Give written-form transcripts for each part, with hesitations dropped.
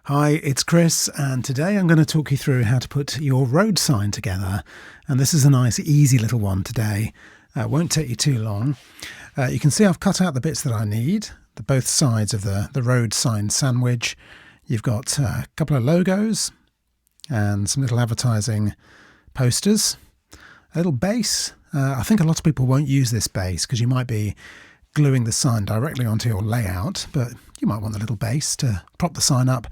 Hi, it's Chris, and today I'm going to talk you through how to put your road sign together. And this is a nice, easy little one today. Won't take you too long. You can see I've cut out the bits that I need, both sides of the road sign sandwich. You've got a couple of logos and some little advertising posters. A little base. I think a lot of people won't use this base because you might be gluing the sign directly onto your layout, but you might want a little base to prop the sign up.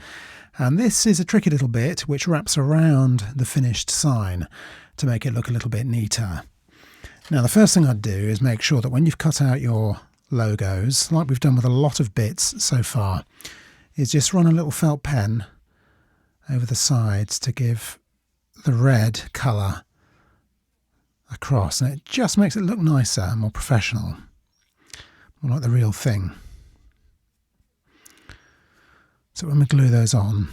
And this is a tricky little bit which wraps around the finished sign to make it look a little bit neater. Now the first thing I'd do is make sure that when you've cut out your logos, like we've done with a lot of bits so far, is just run a little felt pen over the sides to give the red colour across, and it just makes it look nicer and more professional, more like the real thing. So when we glue those on,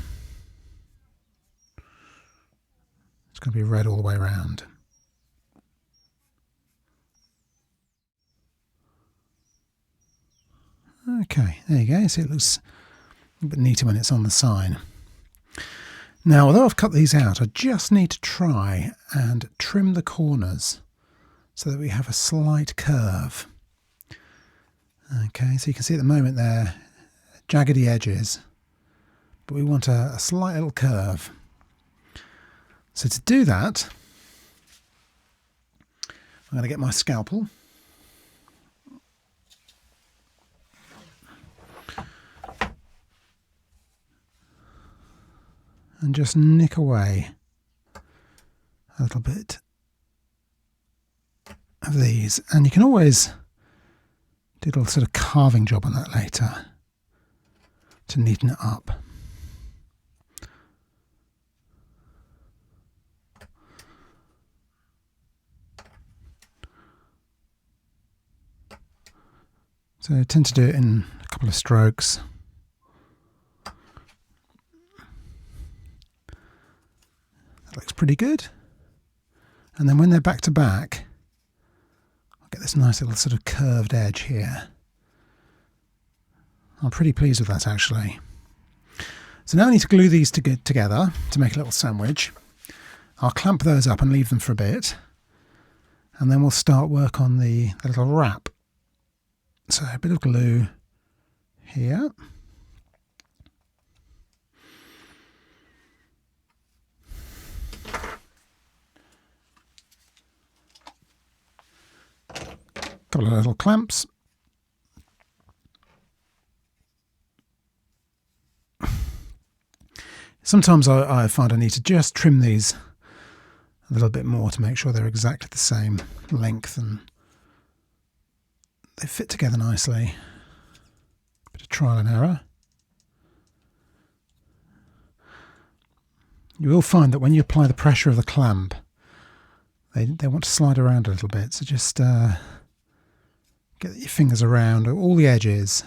it's going to be red all the way around. Okay, there you go. See, it looks a bit neater when it's on the sign. Now, although I've cut these out, I just need to try and trim the corners so that we have a slight curve. Okay, so you can see at the moment they're jaggedy edges, but we want a slight little curve. So to do that, I'm going to get my scalpel. And just nick away a little bit of these. And you can always do a little sort of carving job on that later to neaten it up. So I tend to do it in a couple of strokes. That looks pretty good. And then when they're back to back, I'll get this nice little sort of curved edge here. I'm pretty pleased with that actually. So now I need to glue these together to make a little sandwich. I'll clamp those up and leave them for a bit. And then we'll start work on the little wrap. So a bit of glue here. Couple of little clamps. Sometimes I find I need to just trim these a little bit more to make sure they're exactly the same length and they fit together nicely. Bit of trial and error. You will find that when you apply the pressure of the clamp, they want to slide around a little bit, so just get your fingers around all the edges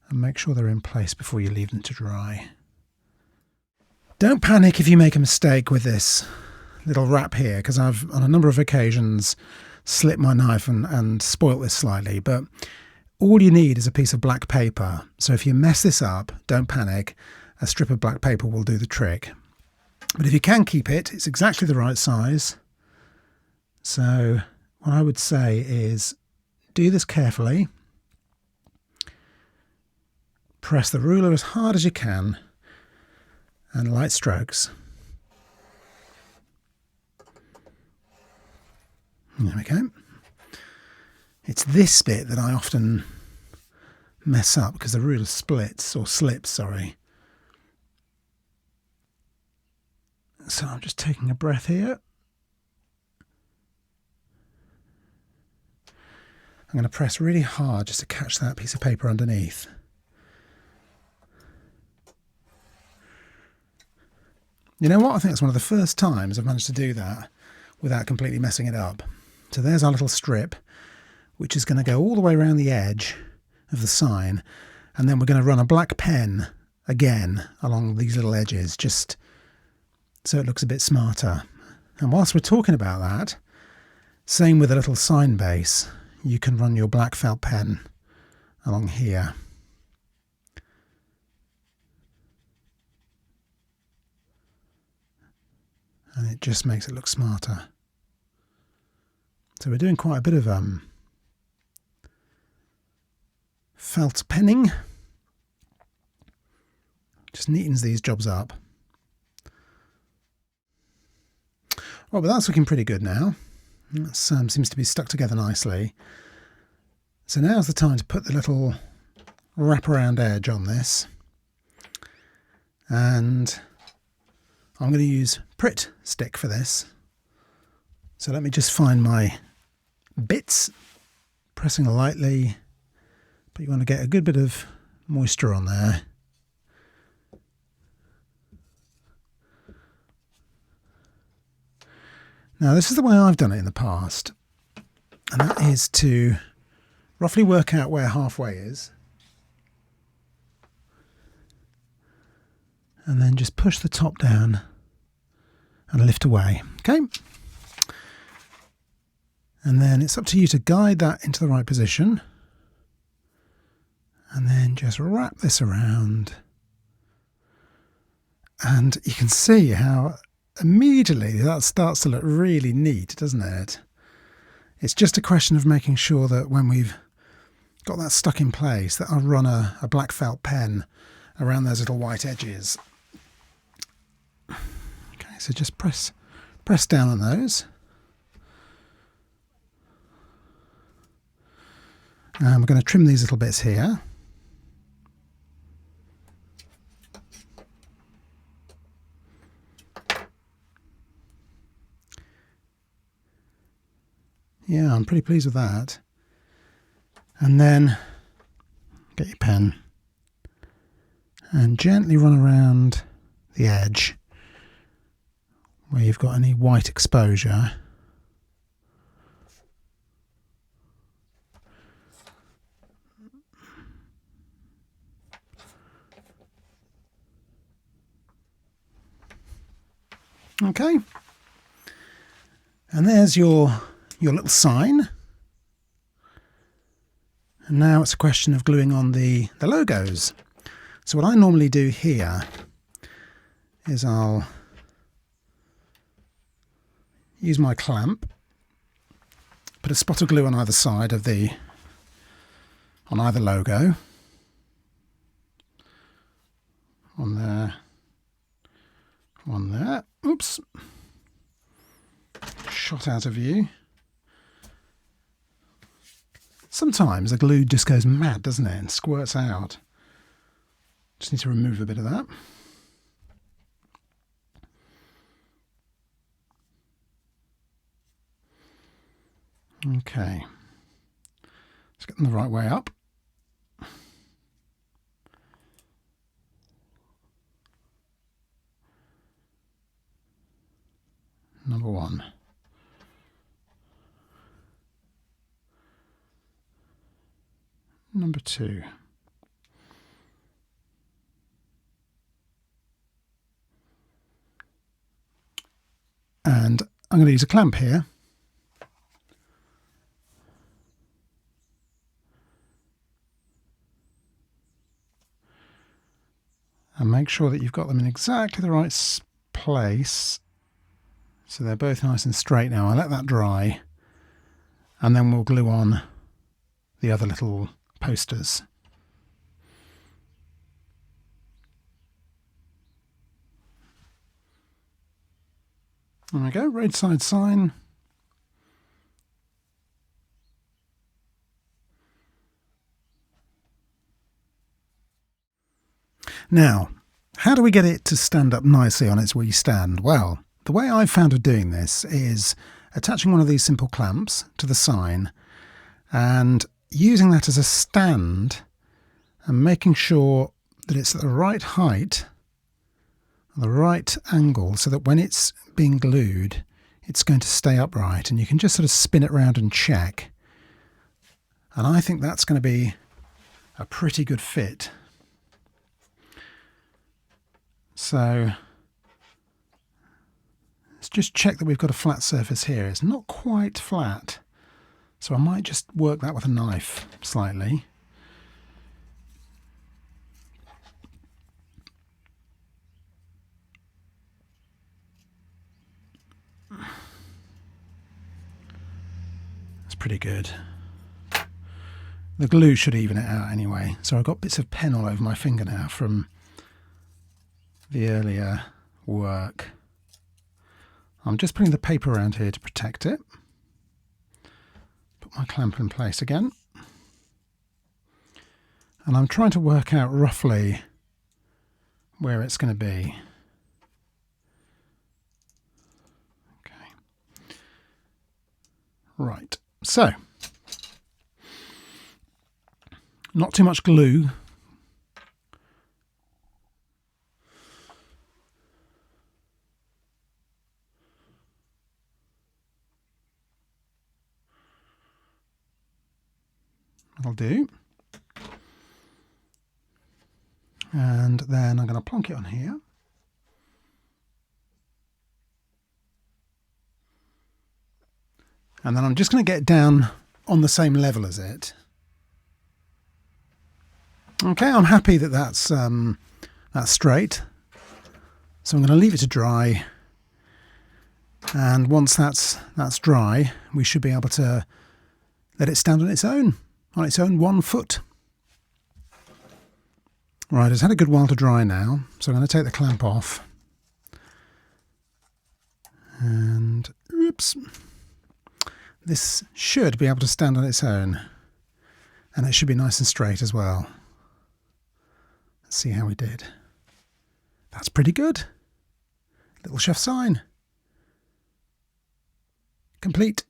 and make sure they're in place before you leave them to dry. Don't panic if you make a mistake with this little wrap here, because I've on a number of occasions slipped my knife and spoilt this slightly, but all you need is a piece of black paper. So if you mess this up, don't panic. A strip of black paper will do the trick. But if you can keep it, it's exactly the right size. So what I would say is do this carefully. Press the ruler as hard as you can and light strokes. There we go. It's this bit that I often mess up because the ruler slips, sorry. So I'm just taking a breath here. I'm going to press really hard just to catch that piece of paper underneath. You know what? I think it's one of the first times I've managed to do that without completely messing it up. So there's our little strip, which is going to go all the way around the edge of the sign, and then we're going to run a black pen again along these little edges, just so it looks a bit smarter. And whilst we're talking about that, same with a little sign base, you can run your black felt pen along here. and it just makes it look smarter. So we're doing quite a bit of felt penning. Just neatens these jobs up. Well, but that's looking pretty good now. That seems to be stuck together nicely. So now's the time to put the little wraparound edge on this. And I'm going to use Pritt stick for this. So let me just find my bits, pressing lightly, but you want to get a good bit of moisture on there. Now this is the way I've done it in the past, and that is to roughly work out where halfway is, and then just push the top down and lift away. Okay, and then it's up to you to guide that into the right position, and then just wrap this around, and you can see how immediately that starts to look really neat, doesn't it? It's just a question of making sure that when we've got that stuck in place, that I'll run a black felt pen around those little white edges. Okay, so just press down on those. And we're going to trim these little bits here. Yeah, I'm pretty pleased with that. And then get your pen and gently run around the edge where you've got any white exposure. Okay. And there's your little sign. And now it's a question of gluing on the logos. So what I normally do here is I'll use my clamp, put a spot of glue on either side of on either logo. One there, one there. Oops. Shot out of view. Sometimes the glue just goes mad, doesn't it, and squirts out. Just need to remove a bit of that. Okay. Let's get them the right way up. Number one. Number two. And I'm going to use a clamp here. And make sure that you've got them in exactly the right place. So they're both nice and straight now. I'll let that dry. And then we'll glue on the other little posters. There we go, roadside sign. Now, how do we get it to stand up nicely on its wee stand? Well, the way I've found of doing this is attaching one of these simple clamps to the sign and using that as a stand and making sure that it's at the right height, the right angle, so that when it's being glued, it's going to stay upright, and you can just sort of spin it around and check. And I think that's going to be a pretty good fit. So let's just check that we've got a flat surface here. It's not quite flat, so I might just work that with a knife slightly. pretty good. The glue should even it out anyway. So I've got bits of pen all over my finger now from the earlier work. I'm just putting the paper around here to protect it. Put my clamp in place again. And I'm trying to work out roughly where it's going to be. Okay. Right, so not too much glue. That'll do. And then I'm going to plonk it on here. And then I'm just going to get down on the same level as it. Okay, I'm happy that that's straight. So I'm going to leave it to dry. And once that's dry, we should be able to let it stand on its own 1 foot. Right, it's had a good while to dry now, so I'm going to take the clamp off. And oops. This should be able to stand on its own. And it should be nice and straight as well. Let's see how we did. That's pretty good. Little chef sign. Complete.